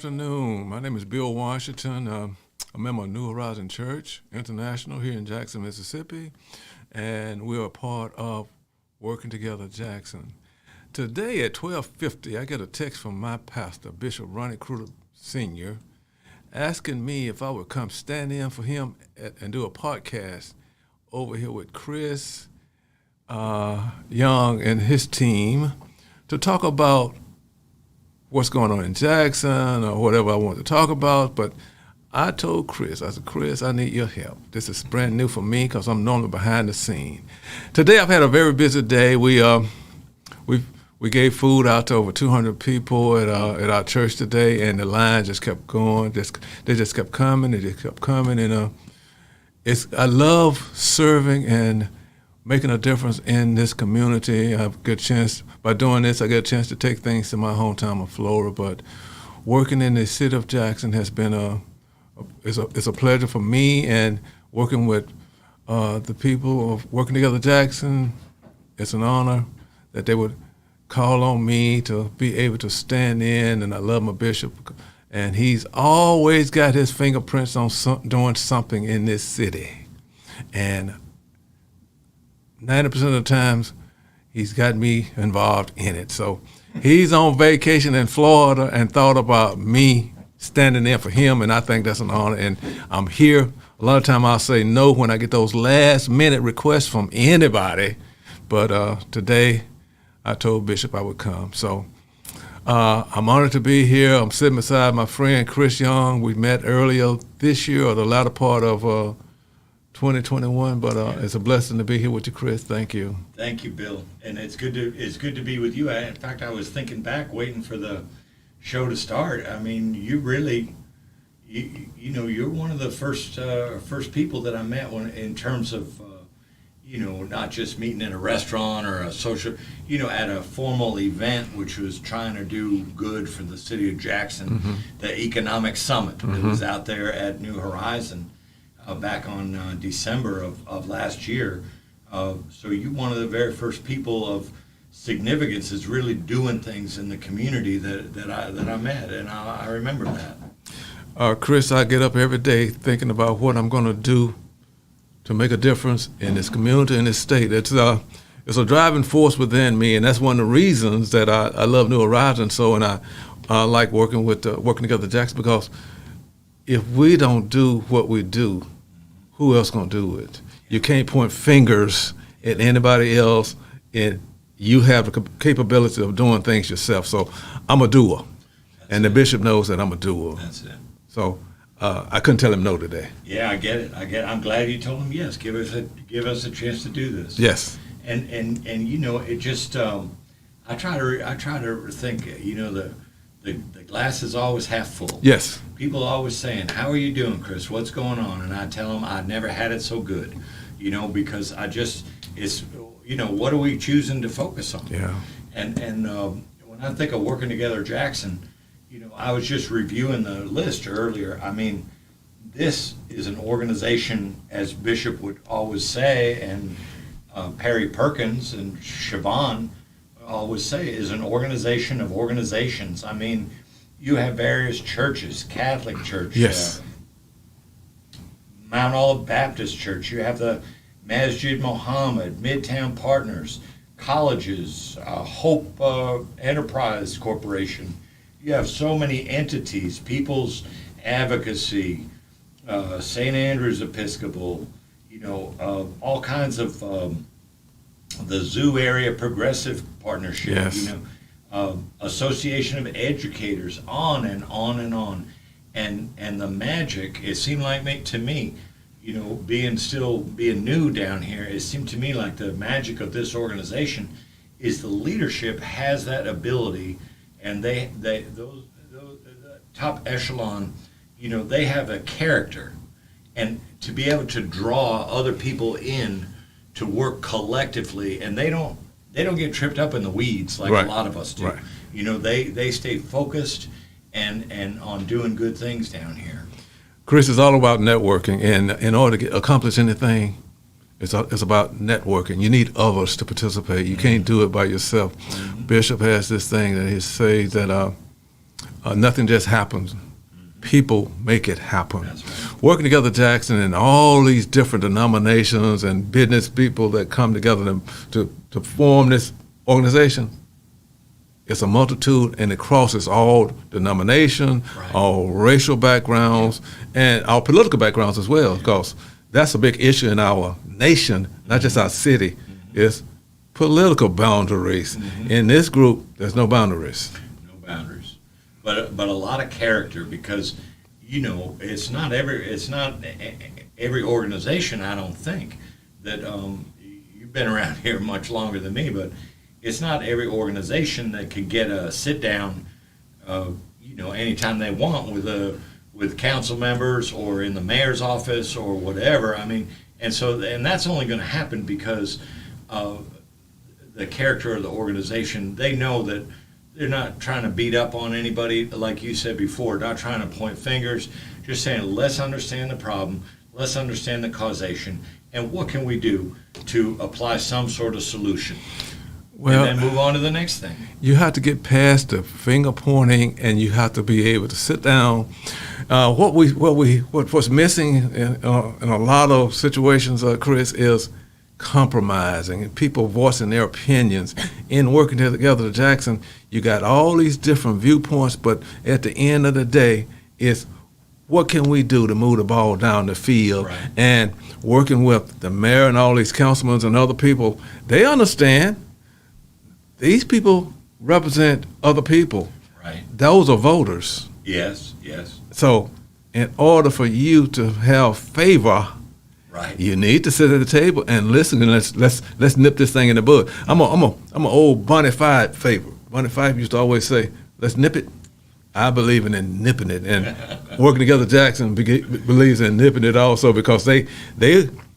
afternoon. My name is Bill Washington. I'm a member of New Horizon Church International here in Jackson, Mississippi, and we're a part of Working Together Jackson. Today at 12:50, I get a text from my pastor, Bishop Ronnie Kruger Sr., asking me if I would come stand in for him and do a podcast over here with Chris Young and his team to talk about what's going on in Jackson or whatever I want to talk about. But I told Chris, I said, Chris, I need your help. This is brand new for me because I'm normally behind the scene. Today I've had a very busy day. We gave food out to over 200 people at our church today, and the line just kept going. They just kept coming. And I love serving and making a difference in this community. I have a good chance, by doing this, I get a chance to take things to my hometown of Florida, but working in the city of Jackson has been it's a pleasure for me, and working with the people of Working Together Jackson, it's an honor that they would call on me to be able to stand in, and I love my bishop, and he's always got his fingerprints on doing something in this city, and 90% of the times, he's got me involved in it. So he's on vacation in Florida and thought about me standing in for him, and I think that's an honor. And I'm here. A lot of time I'll say no when I get those last-minute requests from anybody. But today, I told Bishop I would come. So I'm honored to be here. I'm sitting beside my friend Chris Young. We met earlier this year, or the latter part of 2021, but it's a blessing to be here with you, Chris. Thank you. Thank you, Bill. And it's good to be with you. In fact, I was thinking back, waiting for the show to start. I mean, you really, you're one of the first people that I met in terms of, not just meeting in a restaurant or a social, at a formal event, which was trying to do good for the city of Jackson, the Economic Summit that was out there at New Horizon. Back on December of last year. So you're one of the very first people of significance is really doing things in the community that I met, and I remember that. Chris, I get up every day thinking about what I'm going to do to make a difference in this community, in this state. It's a driving force within me, and that's one of the reasons that I love New Horizons so, and I like working together Jackson, because if we don't do what we do, who else gonna do it? You can't point fingers at anybody else, and you have the capability of doing things yourself. So I'm a doer, and the bishop knows that I'm a doer. That's it. So I couldn't tell him no today. Yeah, I get it. I'm glad you told him yes. Give us a chance to do this. Yes. And it just I try to think. The glass is always half full. Yes. People are always saying, how are you doing, Chris? What's going on? And I tell them, I've never had it so good, because what are we choosing to focus on? Yeah. And when I think of Working Together Jackson, I was just reviewing the list earlier. I mean, this is an organization, as Bishop would always say, and Perry Perkins and Siobhan always say, is an organization of organizations. I mean, you have various churches, Catholic Church, yes, Mount Olive Baptist Church, you have the Masjid Mohammed, Midtown Partners, colleges, Hope Enterprise Corporation. You have so many entities, People's Advocacy, St. Andrew's Episcopal, all kinds of the Zoo Area Progressive Partnership, yes, Association of Educators, on and on and on. And the magic, it seemed like to me, being new down here, it seemed to me like the magic of this organization is the leadership has that ability, and those top echelon, they have a character, and to be able to draw other people in to work collectively, and they don't get tripped up in the weeds like right, a lot of us do. Right. They stay focused and on doing good things down here. Chris, is all about networking, and in order to accomplish anything, it's about networking. You need others to participate. You can't do it by yourself. Bishop has this thing that he says that nothing just happens. People make it happen. That's right. Working together, Jackson, and all these different denominations and business people that come together to form this organization. It's a multitude, and it crosses all denomination, Right. all racial backgrounds, and our political backgrounds as well, because that's a big issue in our nation, not just our city, is political boundaries. In this group, there's no boundaries. No boundaries, but a lot of character, because it's not every organization. I don't think that you've been around here much longer than me, but it's not every organization that can get a sit down, anytime they want with council members or in the mayor's office or whatever. I mean, and that's only going to happen because the character of the organization. They know that they're not trying to beat up on anybody, like you said before, not trying to point fingers, just saying, let's understand the problem, let's understand the causation, and what can we do to apply some sort of solution, Well, and then move on to the next thing. you have to get past the finger pointing, and you have to be able to sit down. What's missing in a lot of situations, Chris, is compromising and people voicing their opinions. In working together, Jackson, you got all these different viewpoints, but at the end of the day, it's what can we do to move the ball down the field? Right. And working with the mayor and all these councilmen and other people, they understand these people represent other people. Right. Those are voters. Yes. So in order for you to have favor, Right. you need to sit at the table and listen, and let's nip this thing in the bud. I'm an old bona fide favorite. Bona fide used to always say, "Let's nip it." I believe in nipping it, and working together, Jackson believes in nipping it also, because they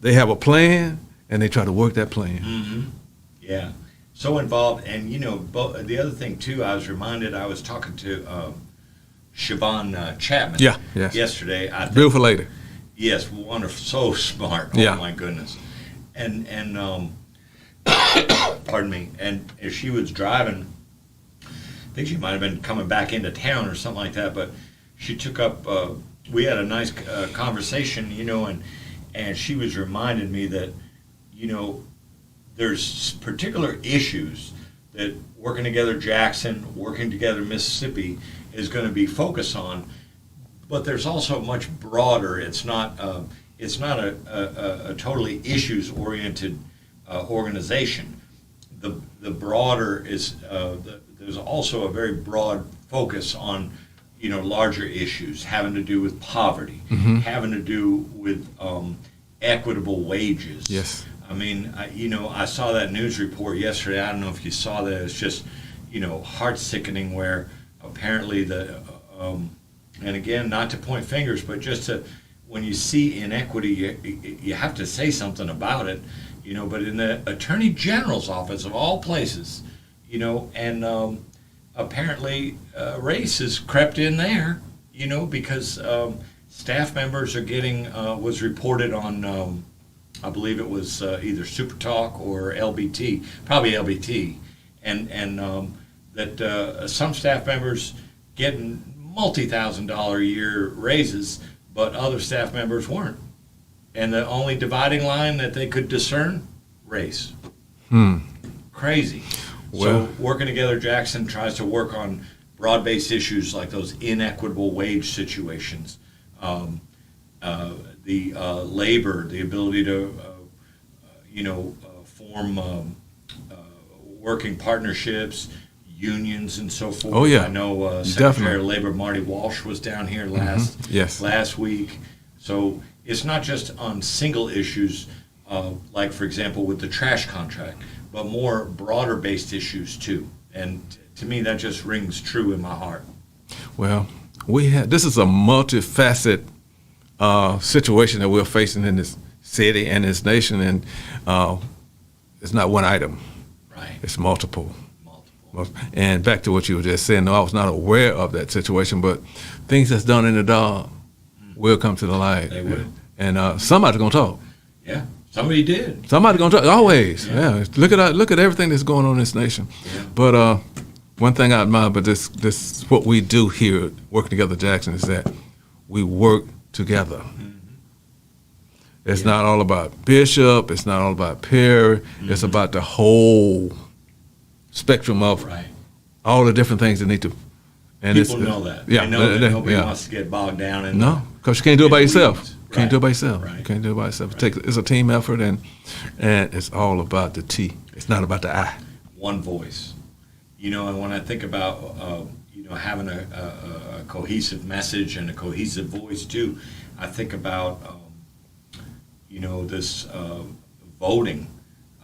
have a plan and they try to work that plan. Mm-hmm. Yeah. So involved, and the other thing too, I was talking to Siobhan Chapman. Yeah, yes. Yesterday. I think, Beautiful lady. Yes, wonderful, so smart. Oh Yeah. my goodness. And pardon me. And if she was driving, I think she might have been coming back into town or something like that. But she took up. We had a nice conversation, and she was reminding me that, there's particular issues that working together Jackson, working together Mississippi is going to be focused on. But there's also much broader. It's not a totally issues-oriented organization. The broader is there's also a very broad focus on larger issues having to do with poverty, having to do with equitable wages. Yes. I mean, I saw that news report yesterday. I don't know if you saw that. It's just heart-sickening, where apparently and again, not to point fingers, but just when you see inequity, you have to say something about it, but in the Attorney General's office, of all places, and apparently race has crept in there, because staff members are getting, was reported on, I believe it was either Super Talk or LBT, probably LBT, and that some staff members getting multi-$1,000 a year raises, but other staff members weren't. And the only dividing line that they could discern, race. Crazy. Well, so working together, Jackson tries to work on broad-based issues like those inequitable wage situations, the labor, the ability to, form working partnerships, unions and so forth. Oh, yeah. I know Secretary Definitely. of Labor Marty Walsh was down here Yes. last week. So it's not just on single issues, like, for example, with the trash contract, but more broader-based issues too. And to me, that just rings true in my heart. Well, this is a multifaceted situation that we're facing in this city and this nation, and it's not one item. Right. It's multiple. And back to what you were just saying, no, I was not aware of that situation, but things that's done in the dark will come to the light. They will. And somebody's going to talk. Yeah, somebody did. Somebody's going to talk, always. Yeah. Yeah. Look at everything that's going on in this nation. Yeah. But one thing I admire, but this what we do here, working together, Jackson, is that we work together. It's not all about Bishop. It's not all about Perry. It's about the whole spectrum of all the different things that need to. And people know that. Yeah, they know that nobody wants to get bogged down in. No, because you can't do it by yourself. Weeds. Can't do it by yourself. Right. You can't do it by yourself. It's a team effort, and it's all about the T. It's not about the I. One voice. And when I think about having a cohesive message and a cohesive voice too, I think about this voting.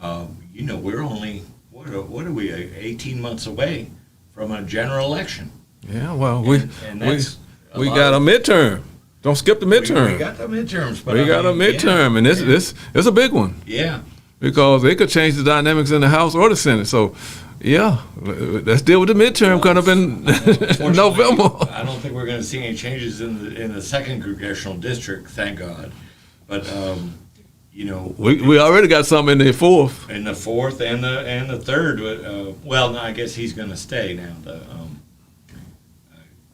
We're only what are we 18 months away from a general election. Yeah, well, we got a midterm. Don't skip the midterm. We got the midterms, but we got a midterm, and it's a big one. Yeah, because it could change the dynamics in the House or the Senate. So, yeah, let's deal with the midterm coming up in November. I don't think we're going to see any changes in the second congressional district, thank God. But we already got some in the fourth. In the fourth and the third. No, I guess he's going to stay now.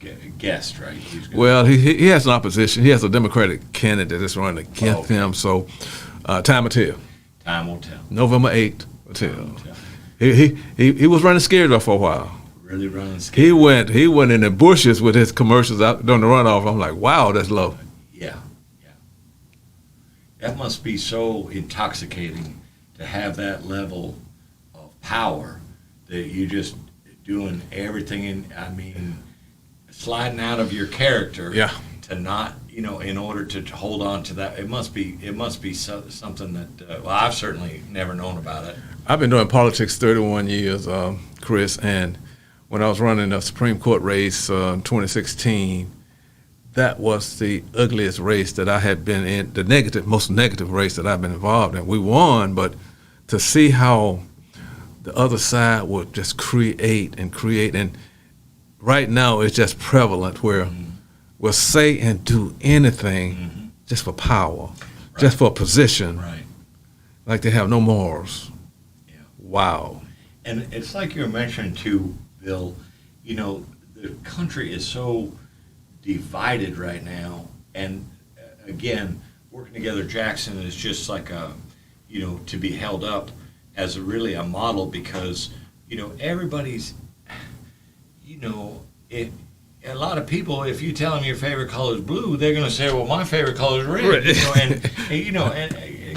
The guest, right? Well, he has an opposition. He has a Democratic candidate that's running against him. So, time will tell. Time will tell. November 8th will tell. He was running scared for a while. Really running scared. He went in the bushes with his commercials out during the runoff. I'm like, wow, that's low. Yeah. That must be so intoxicating to have that level of power that you just doing everything sliding out of your character. Yeah. To not, in order to hold on to that, it must be something that I've certainly never known about it. I've been doing politics 31 years, Chris, and when I was running a Supreme Court race in 2016, that was the ugliest race that I had been in, the most negative race that I've been involved in. We won, but to see how the other side would just create, and right now it's just prevalent where we'll say and do anything just for power, just for a position, like they have no morals. Yeah. Wow. And it's like you were mentioning too, Bill, the country is so divided right now, and again, working together, Jackson is just like to be held up as really a model, because everybody's a lot of people, if you tell them your favorite color is blue, they're going to say, well, my favorite color is red. And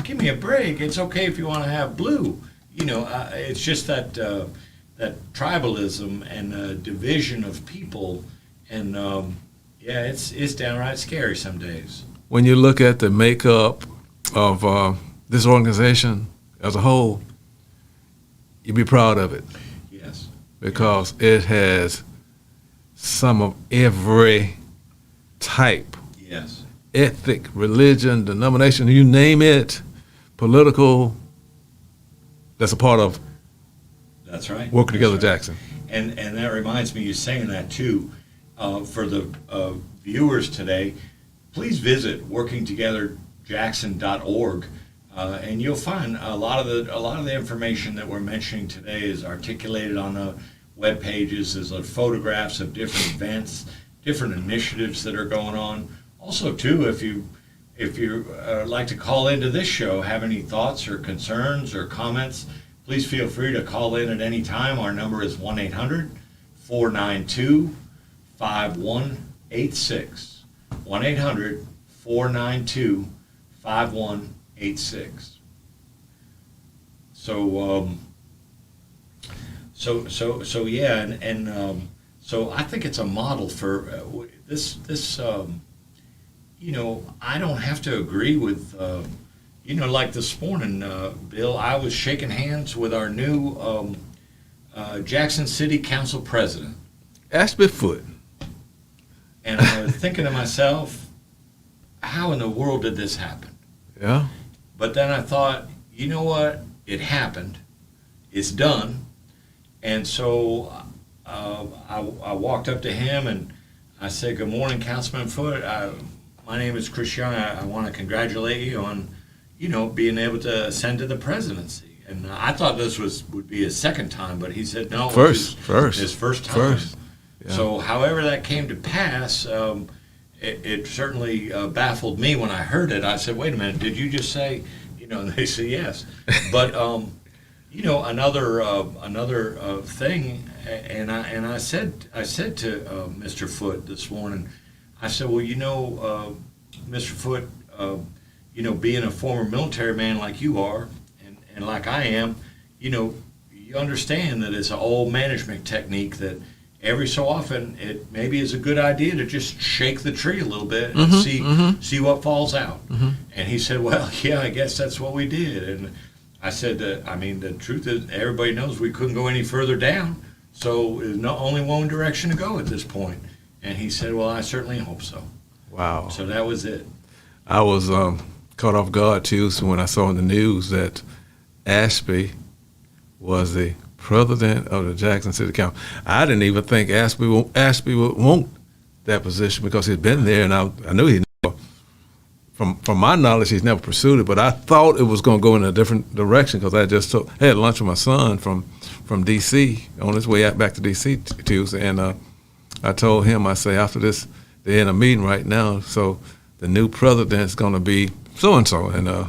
give me a break. It's okay if you want to have blue. It's just that tribalism and division of people, and it's downright scary some days. When you look at the makeup of this organization as a whole, you'd be proud of it. Yes. Because it has some of every type. Yes. Ethic, religion, denomination, you name it, political, that's a part of That's right. Working Together Jackson. And that reminds me, you saying that too, for the viewers today, please visit workingtogetherjackson.org, and you'll find a lot of the information that we're mentioning today is articulated on the web pages. There's photographs of different events, different initiatives that are going on. Also, too, if you like to call into this show, have any thoughts or concerns or comments, please feel free to call in at any time. Our number is 1-800-492-5186. 1-800-492-5186. So yeah, and so I think it's a model for this. I don't have to agree with. Like this morning, Bill, I was shaking hands with our new Jackson City Council president, Ashby Foote. And I was thinking to myself, how in the world did this happen? Yeah. But then I thought, you know what? It happened. It's done. And so I walked up to him and I said, good morning, Councilman Foote. My name is Chris Young. I want to congratulate you on, being able to ascend to the presidency. And I thought this would be his second time, but he said no. First. His first time. Yeah. So, however that came to pass, it certainly baffled me when I heard it. I said, "Wait a minute, did you just say?" And they said yes. But another thing, and I said to Mr. Foote this morning, I said, well, Mr. Foote, being a former military man like you are, and like I am, you understand that it's an old management technique that every so often it maybe is a good idea to just shake the tree a little bit and see what falls out. And he said, well, yeah, I guess that's what we did. And I said that, the truth is everybody knows we couldn't go any further down, so there's only one direction to go at this point. And he said, well, I certainly hope so. Wow. So that was it. I was caught off guard, too, so when I saw in the news that Ashby was the president of the Jackson City Council. I didn't even think Ashby would want that position because he'd been there, and I knew he never, from my knowledge, he's never pursued it, but I thought it was going to go in a different direction because I had lunch with my son from D.C. on his way out back to D.C. Tuesday, and I told him, I say, after this, they're in a meeting right now, so the new president's going to be so-and-so, and I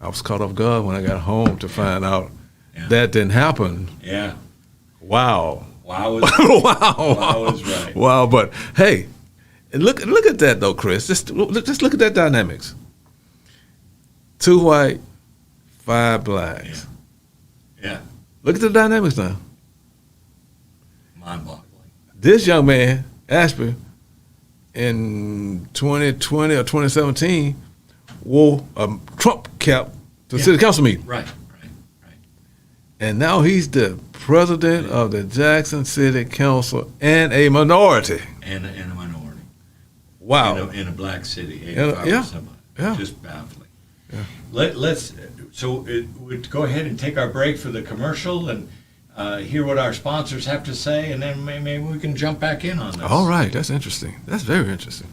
was caught off guard when I got home to find out that didn't happen. Yeah. Wow. Wow. Wow is right. Wow, but hey, look at that though, Chris. Just look at that dynamics. 2 white, 5 blacks. Yeah. Look at the dynamics now. Mind-boggling. This young man, Ashby, in 2020 or 2017, wore a Trump cap to the city council meeting. Right. And now he's the president of the Jackson City Council and a minority. And a minority. Wow. In a black city. Yeah. Just baffling. Yeah. Let's we'd go ahead and take our break for the commercial and hear what our sponsors have to say, and then maybe we can jump back in on this. All right. That's interesting. That's very interesting.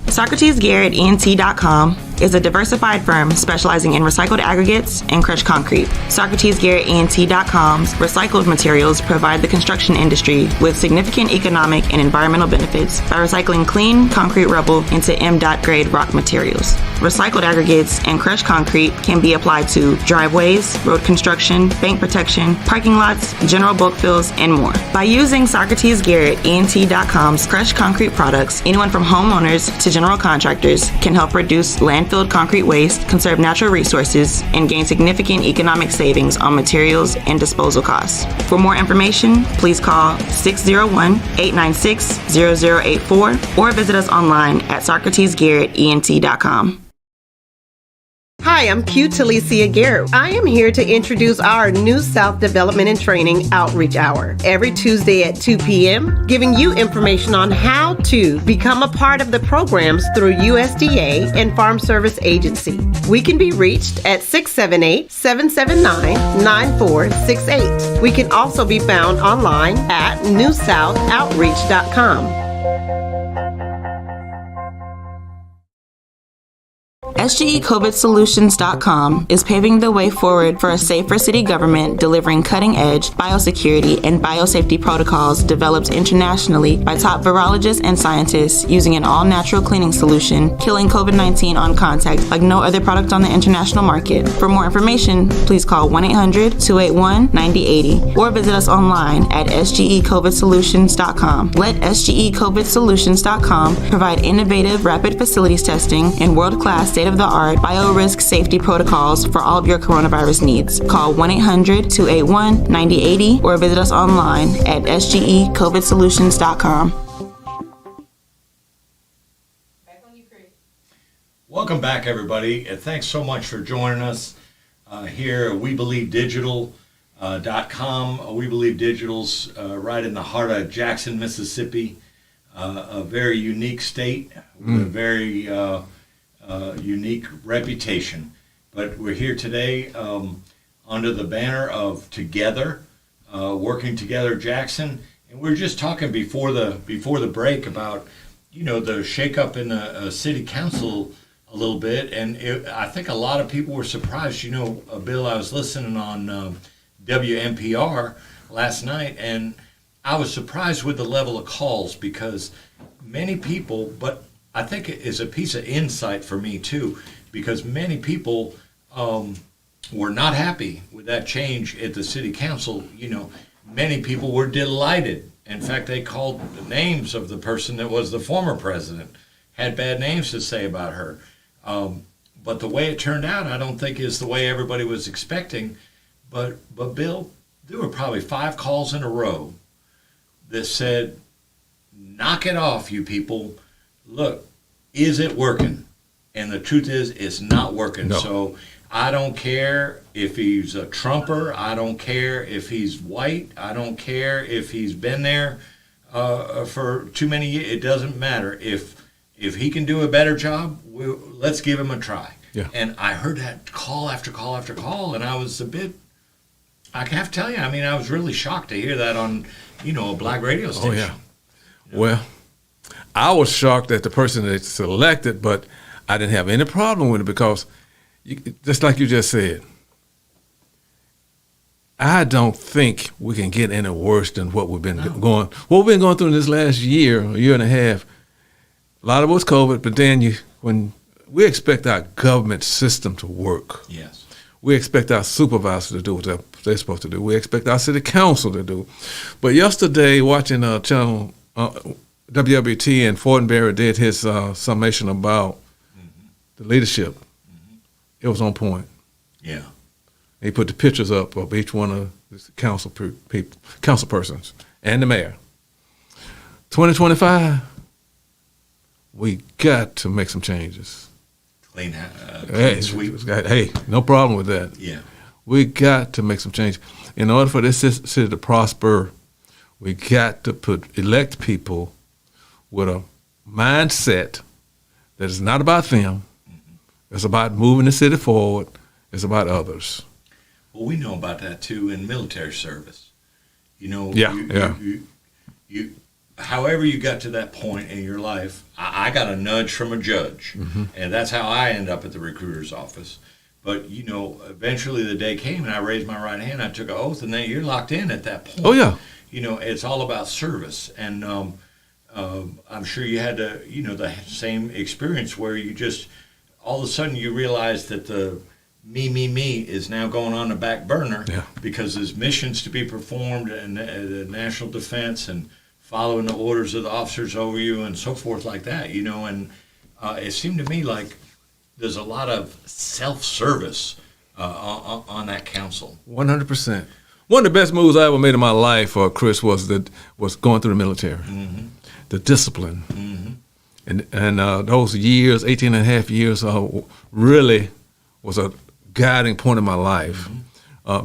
SocratesGarrettENT.com is a diversified firm specializing in recycled aggregates and crushed concrete. SocratesGarrettENT.com's recycled materials provide the construction industry with significant economic and environmental benefits by recycling clean concrete rubble into M.DOT grade rock materials. Recycled aggregates and crushed concrete can be applied to driveways, road construction, bank protection, parking lots, general bulk fills, and more. By using SocratesGarrettENT.com's crushed concrete products, anyone from homeowners to general contractors can help reduce landfilled concrete waste, conserve natural resources, and gain significant economic savings on materials and disposal costs. For more information, please call 601-896-0084 or visit us online at SocratesGarrettENT.com. Hi, I'm Q Talicia Garrett. I am here to introduce our New South Development and Training Outreach Hour every Tuesday at 2 p.m., giving you information on how to become a part of the programs through USDA and Farm Service Agency. We can be reached at 678-779-9468. We can also be found online at newsouthoutreach.com. SGECOVIDsolutions.com is paving the way forward for a safer city government delivering cutting-edge biosecurity and biosafety protocols developed internationally by top virologists and scientists using an all-natural cleaning solution, killing COVID-19 on contact like no other product on the international market. For more information, please call 1-800-281-9080 or visit us online at SGECOVIDsolutions.com. Let SGECOVIDsolutions.com provide innovative rapid facilities testing and world-class state-of-the-art biorisk safety protocols for all of your coronavirus needs. Call 1-800-281-9080 or visit us online at sgecovidsolutions.com. Welcome back, everybody. Thanks so much for joining us here at WeBelieveDigital.com. We Believe Digital's right in the heart of Jackson, Mississippi, a very unique state with a very unique reputation. But we're here today under the banner of Together, Working Together Jackson. And we were just talking before the break about, the shakeup in the city council a little bit, and I think a lot of people were surprised. You know, Bill, I was listening on WMPR last night, and I was surprised with the level of calls because many people, but I think it is a piece of insight for me too, because many people were not happy with that change at the city council. You know, many people were delighted. In fact, they called the names of the person that was the former president, had bad names to say about her. But the way it turned out, I don't think is the way everybody was expecting. But Bill, there were probably 5 calls in a row that said, knock it off, you people. Look, is it working? And the truth is, it's not working. No. So I don't care if he's a Trumper. I don't care if he's white. I don't care if he's been there for too many years. It doesn't matter. If he can do a better job, let's give him a try. Yeah. And I heard that call after call after call, and I was I have to tell you, I mean, I was really shocked to hear that on, a black radio station. Oh, yeah. Well, I was shocked at the person that selected, but I didn't have any problem with it because, just like you just said, I don't think we can get any worse than what we've been going through in this last year and a half. A lot of it was COVID, but then when we expect our government system to work. Yes. We expect our supervisors to do what they're supposed to do. We expect our city council to do. But yesterday, watching channel WWT, and Fortenberry did his summation about the leadership. It was on point. Yeah. He put the pictures up of each one of the council persons and the mayor. 2025, we got to make some changes. Clean Hey, sweep. hey, no problem with that. Yeah. We got to make some change. In order for this city to prosper, we got to elect people with a mindset that is not about them. It's about moving the city forward. It's about others. Well, we know about that too in military service. However you got to that point in your life, I got a nudge from a judge, and that's how I end up at the recruiter's office. But, eventually the day came and I raised my right hand, I took an oath, and then you're locked in at that point. Oh, yeah. It's all about service. And I'm sure you had the same experience where you just, all of a sudden you realize that the me is now going on the back burner because there's missions to be performed and the national defense and following the orders of the officers over you and so forth like that, and it seemed to me like there's a lot of self-service on that council. 100%. One of the best moves I ever made in my life, Chris, was going through the military. The discipline. And those years, 18 and a half years, really was a guiding point in my life.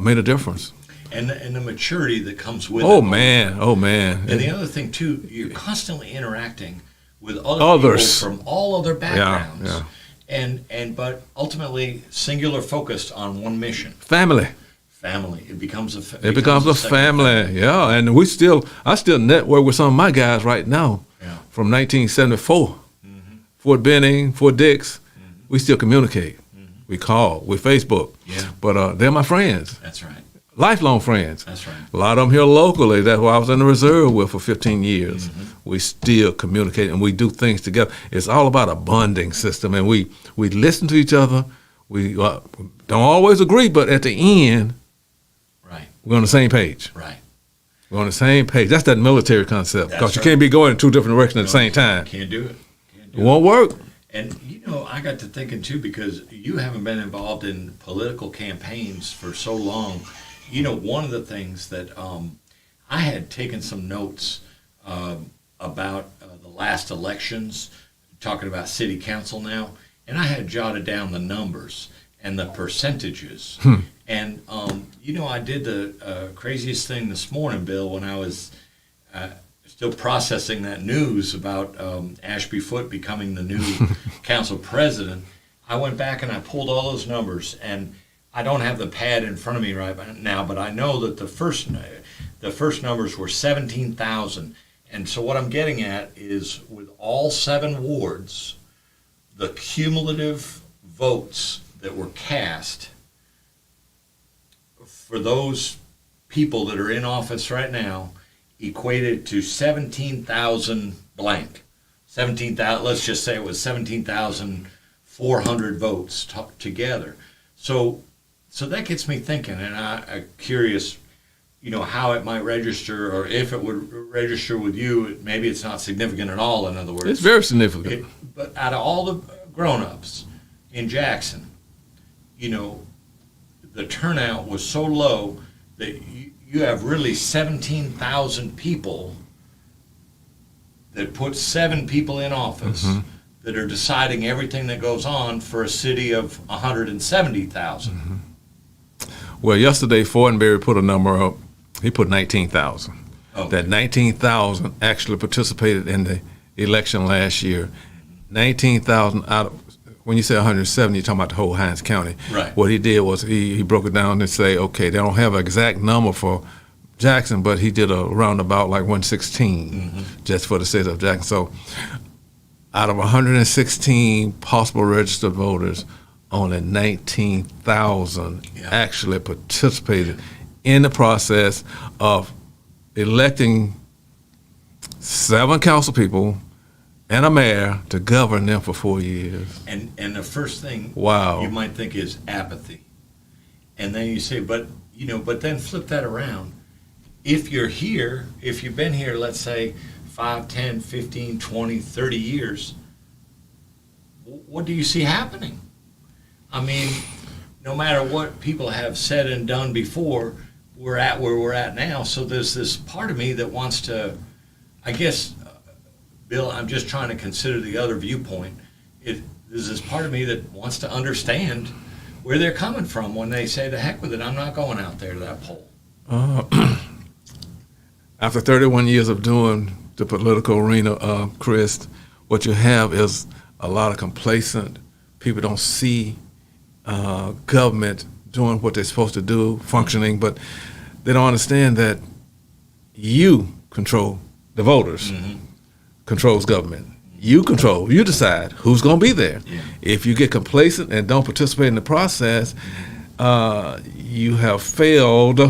Made a difference. And the maturity that comes with it. Oh, man. And the other thing, too, you're constantly interacting with others people from all other backgrounds. Yeah. But ultimately singular focused on one mission. Family. It becomes a family. Yeah, and I still network with some of my guys right now from 1974. Fort Benning, Fort Dix. We still communicate. We call, we Facebook. Yeah. But they're my friends. That's right. Lifelong friends. That's right. A lot of them here locally. That's who I was in the reserve with for 15 years. We still communicate and we do things together. It's all about a bonding system, and we listen to each other. We don't always agree, but at the end, we're on the same page. Right. We're on the same page. That's that military concept, because you can't be going in 2 different directions at the same time. Can't do it. It won't work. And, I got to thinking, too, because you haven't been involved in political campaigns for so long. One of the things that I had taken some notes about the last elections, talking about city council now, and I had jotted down the numbers and the percentages. And, I did the craziest thing this morning, Bill, when I was still processing that news about Ashby Foote becoming the new council president. I went back and I pulled all those numbers, and I don't have the pad in front of me right now, but I know that the first numbers were 17,000. And so what I'm getting at is with all 7 wards, the cumulative votes that were cast for those people that are in office right now equated to 17,000 blank. 17,000, let's just say it was 17,400 votes together. So that gets me thinking, and I'm curious, how it might register, or if it would register with you. Maybe it's not significant at all, in other words. It's very significant. But out of all the grown-ups in Jackson, the turnout was so low that you have really 17,000 people that put 7 people in office that are deciding everything that goes on for a city of 170,000. Well, yesterday Fortenberry put a number up. He put 19,000. Okay. That 19,000 actually participated in the election last year. 19,000 out of, when you say 170, you're talking about the whole Hinds County. Right. What he did was he broke it down and say, okay, they don't have an exact number for Jackson, but he did a roundabout like 116 just for the city of Jackson. So out of 116 possible registered voters, only 19,000 actually participated in the process of electing 7 council people and a mayor to govern them for 4 years. And the first thing Wow. you might think is apathy. And then you say, but then flip that around. If you're here, if you've been here, let's say 5, 10, 15, 20, 30 years, what do you see happening? I mean, no matter what people have said and done before, we're at where we're at now. So there's this part of me that wants to, I guess, Bill, I'm just trying to consider the other viewpoint. There's this part of me that wants to understand where they're coming from when they say, the heck with it, I'm not going out there to that poll. After 31 years of doing the political arena, Chris, what you have is a lot of complacent. People don't see government doing what they're supposed to do, functioning, but they don't understand that you control the voters, controls government. You control, you decide who's going to be there. Yeah. If you get complacent and don't participate in the process, you have failed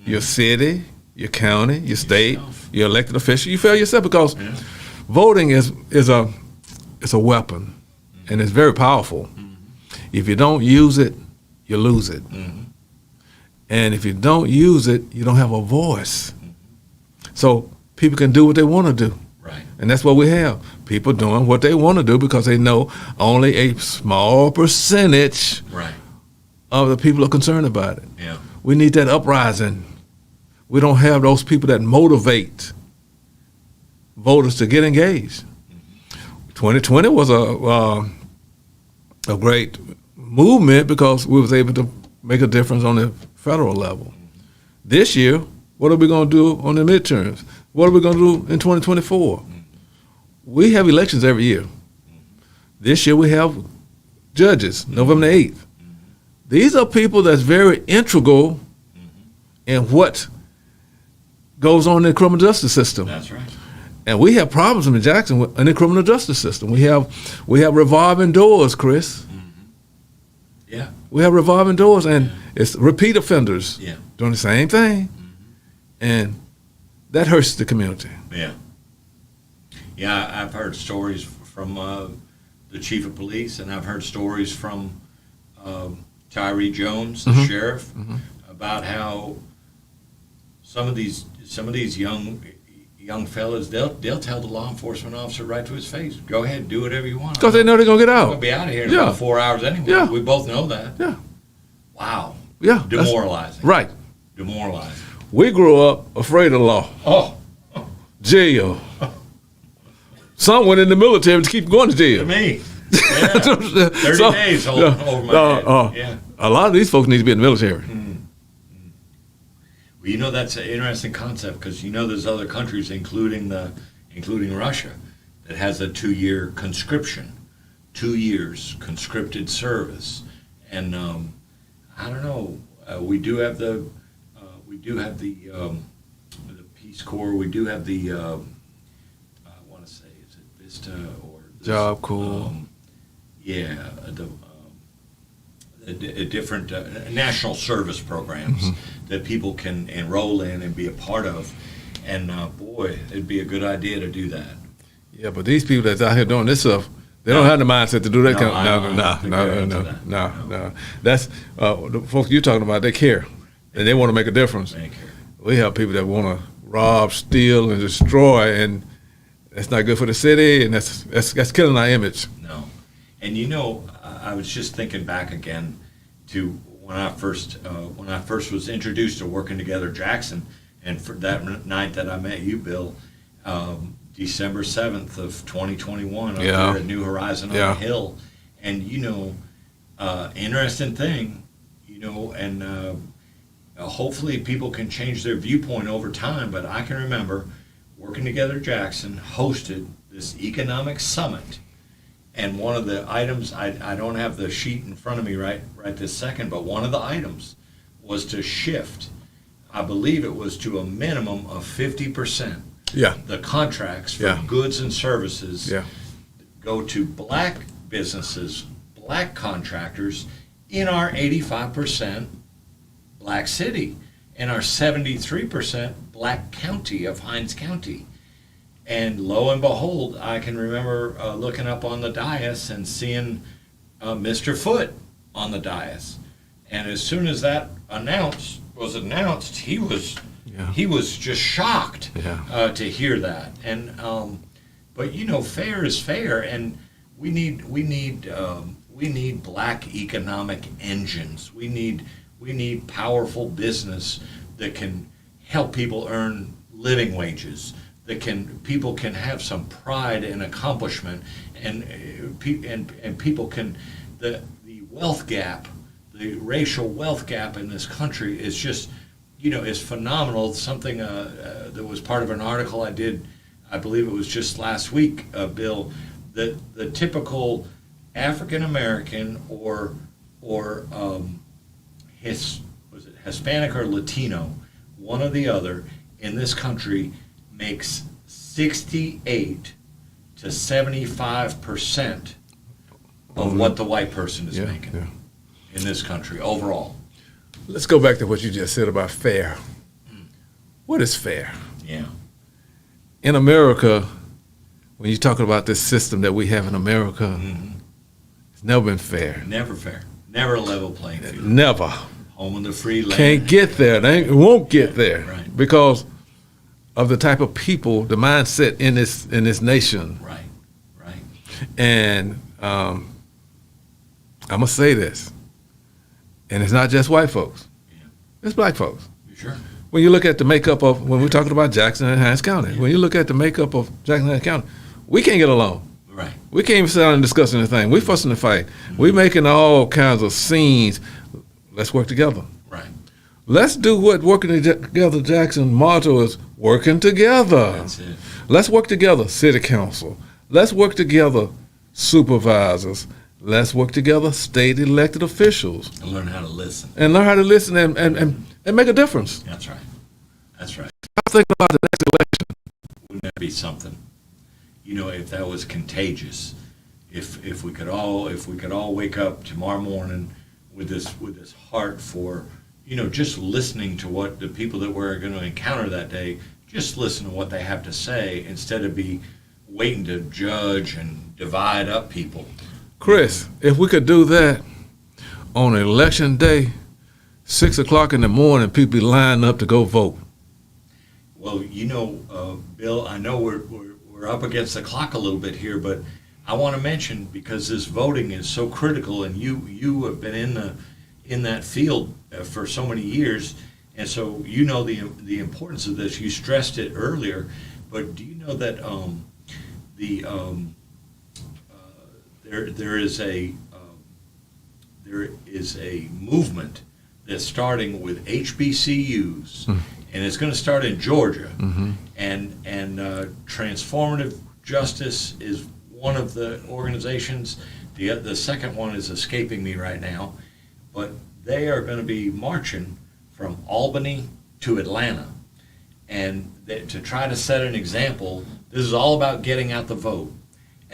your city, your county, your state, your elected official. You fail yourself because voting is a weapon, and it's very powerful. If you don't use it, you lose it. And if you don't use it, you don't have a voice. So people can do what they want to do. Right. And that's what we have. People doing what they want to do because they know only a small percentage of the people are concerned about it. Yeah. We need that uprising. We don't have those people that motivate voters to get engaged. 2020 was a great movement because we was able to make a difference on the federal level. This year, what are we going to do on the midterms? What are we going to do in 2024? We have elections every year. This year we have judges, November 8th. These are people that's very integral in what goes on in the criminal justice system. That's right. And we have problems in Jackson in the criminal justice system. We have revolving doors, Chris. Yeah. We have revolving doors, and it's repeat offenders doing the same thing, and that hurts the community. Yeah. Yeah, I've heard stories from the chief of police, and I've heard stories from Tyree Jones, the sheriff, about how some of these young fellas, they'll tell the law enforcement officer right to his face, go ahead, do whatever you want. Because they know they're going to get out. We'll be out of here in about 4 hours anyway. Yeah. We both know that. Yeah. Wow. Yeah. Demoralizing. Right. Demoralizing. We grew up afraid of law. Oh. Jail. Some went in the military to keep going to jail. To me. Yeah. 30 days over my head. Yeah. A lot of these folks need to be in the military. Well, that's an interesting concept because there's other countries, including Russia, that has a 2-year conscription, 2 years conscripted service, and I don't know. We do have the Peace Corps. We do have the I want to say, is it Vista or Job Corps. Yeah, different national service programs that people can enroll in and be a part of. And boy, it'd be a good idea to do that. Yeah, but these people that's out here doing this stuff, they don't have the mindset to do that kind of. No. That's the folks you're talking about. They care, and they want to make a difference. They care. We have people that want to rob, steal, and destroy, and that's not good for the city, and that's killing our image. No, and you know, I was just thinking back again to when I first was introduced to Working Together Jackson, and for that night that I met you, Bill, December 7th of 2021, up there at New Horizon on the Hill, and you know, interesting thing, you know, and hopefully people can change their viewpoint over time. But I can remember Working Together Jackson hosted this economic summit. And one of the items, I don't have the sheet in front of me right this second, but one of the items was to shift, I believe it was to a minimum of 50%. Yeah. The contracts for goods and services go to black businesses, black contractors in our 85% black city and our 73% black county of Hinds County. And lo and behold, I can remember looking up on the dais and seeing Mr. Foote on the dais. And as soon as that was announced, he was just shocked to hear that. And but you know, fair is fair, and we need black economic engines. We need powerful business that can help people earn living wages. People can have some pride and accomplishment, and people can the wealth gap, the racial wealth gap in this country is just, you know, is phenomenal. Something that was part of an article I did, I believe it was just last week, Bill, that the typical African American or Hispanic or Latino, one or the other, in this country makes 68 to 75% of what the white person is making in this country overall. Let's go back to what you just said about fair. What is fair? Yeah. In America, when you're talking about this system that we have in America, it's never been fair. Never fair. Never a level playing field. Never. Home of the free land. Can't get there. They won't get there. Right. Because of the type of people, the mindset in this nation. Right. And I'm gonna say this, and it's not just white folks. Yeah. It's black folks. You sure? When you look at the makeup of, when we're talking about Jackson and Hinds County, when you look at the makeup of Jackson and Hinds County, we can't get along. Right. We can't even sit down and discuss anything. We fussing and fight. We making all kinds of scenes. Let's work together. Right. Let's do what Working Together Jackson motto is, working together. That's it. Let's work together, city council. Let's work together, supervisors. Let's work together, state elected officials. And learn how to listen. And learn how to listen and make a difference. That's right. That's right. I think about the next election. Wouldn't that be something? You know, if that was contagious, if we could all wake up tomorrow morning with this heart for, you know, just listening to what the people that we're going to encounter that day, just listen to what they have to say instead of be waiting to judge and divide up people. Chris, if we could do that on election day, 6 o'clock in the morning, people be lining up to go vote. Well, you know, Bill, I know we're up against the clock a little bit here, but I want to mention, because this voting is so critical, and you have been in that field for so many years, and so you know the importance of this. You stressed it earlier, but do you know that there is a movement that's starting with HBCUs, and it's going to start in Georgia, and Transformative Justice is one of the organizations. The second one is escaping me right now, but they are going to be marching from Albany to Atlanta, and to try to set an example. This is all about getting out the vote,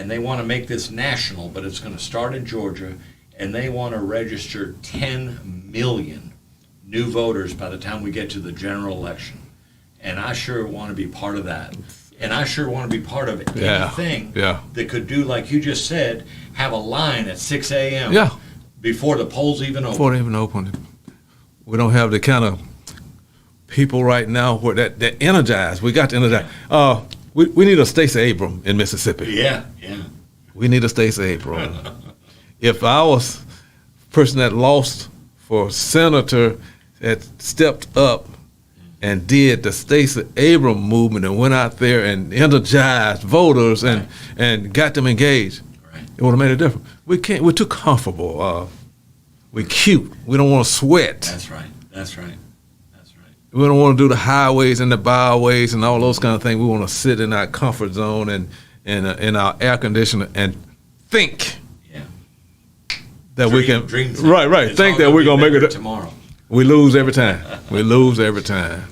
and they want to make this national, but it's going to start in Georgia, and they want to register 10 million new voters by the time we get to the general election. And I sure want to be part of that. And I sure want to be part of anything that could do, like you just said, have a line at 6 a.m. Yeah. Before the polls even open. Before they even open. We don't have the kind of people right now where that energized. We got to energize. We need a Stacey Abrams in Mississippi. Yeah. We need a Stacey Abrams. If I was person that lost for senator that stepped up and did the Stacey Abrams movement and went out there and energized voters and got them engaged, it would have made a difference. We can't. We're too comfortable. We're cute. We don't want to sweat. That's right. We don't want to do the highways and the byways and all those kind of things. We want to sit in our comfort zone and in our air conditioner and think that we can. Right. Think that we're gonna make it tomorrow. We lose every time.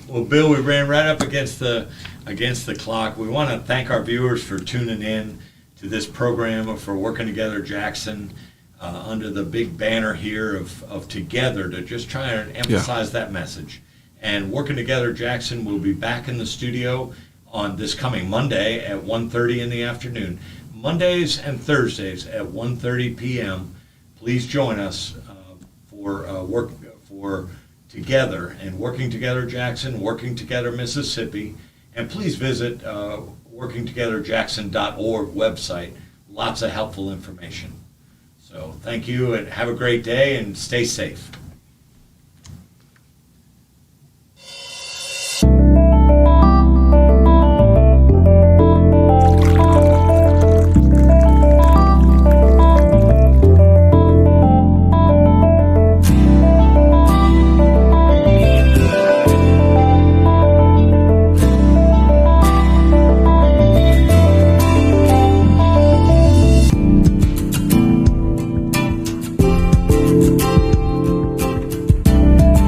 Well, Bill, we ran right up against the clock. We want to thank our viewers for tuning in to this program, for Working Together Jackson, under the big banner here of Together, to just try and emphasize that message. And Working Together Jackson will be back in the studio on this coming Monday at 1:30 in the afternoon. Mondays and Thursdays at 1:30 p.m. Please join us for Together and Working Together Jackson, Working Together Mississippi, and please visit workingtogetherjackson.org website. Lots of helpful information. So thank you and have a great day and stay safe.